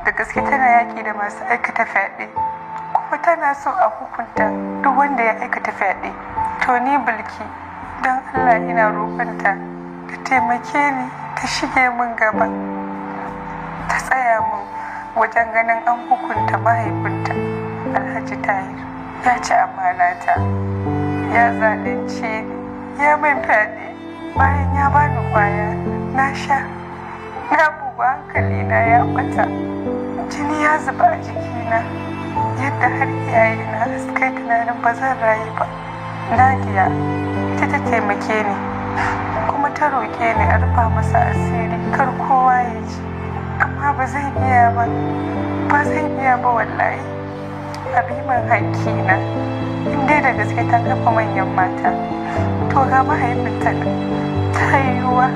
da gaske tana yaƙi da masu aikata fyaɗe kuma tana so a hukunta duk wanda ya aikata fyaɗe. To ni Bilki, don Allah ina roƙonta ta taimake ni, ta shige min gaba, ta tsaya min wajen ganin an hukunta mahaifinta Alhaji Tahir. Ya ci amanata, ya zalunce ni, ya min fyaɗe bayan ya bani kwaya na sha, na bugu hankalina ya ɓata, jini ya zuba a jikina yadda har iyayena suka yi tunanin ba zan rayu ba. Nadia ita ta taimake ni kuma ta roƙe ni a rufa masa asiri kar kowa ya ji, amma ba zan iya ba wallahi. Abiman haƙƙina in dai da gaske ta kafa manyan mata, to ga mahaifinta ta yiwuwa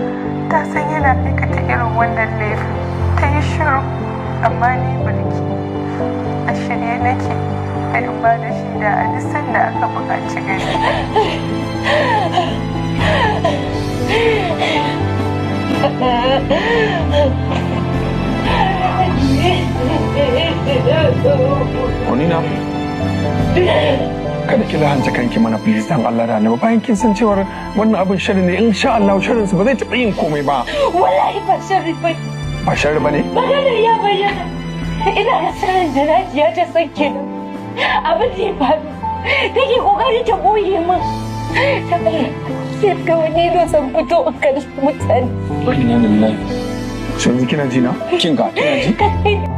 ta san yana aikata irin wannan laifin, ta yi shiru. Amma ni Bilki a shirye nake da in ba da shaida a duk sanda aka buƙaci gani. Munina, kada ki lahanta kanki mana please dan Allah da Annabi, bayan kin san cewa wannan abin sharri ne, insha Allah sharrin sa ba zai taɓa yin komai ba. Wallahi ba sharri ba. Ba sharri bane? Maganar ya bayyana. Ina da sanin da Najiya ta san kenan. Abin da ya faru take kokari ta boye min. Sai ga wani da san fito kan mutane. Inna lillahi. Shin kina ji na? Kin ga kina ji?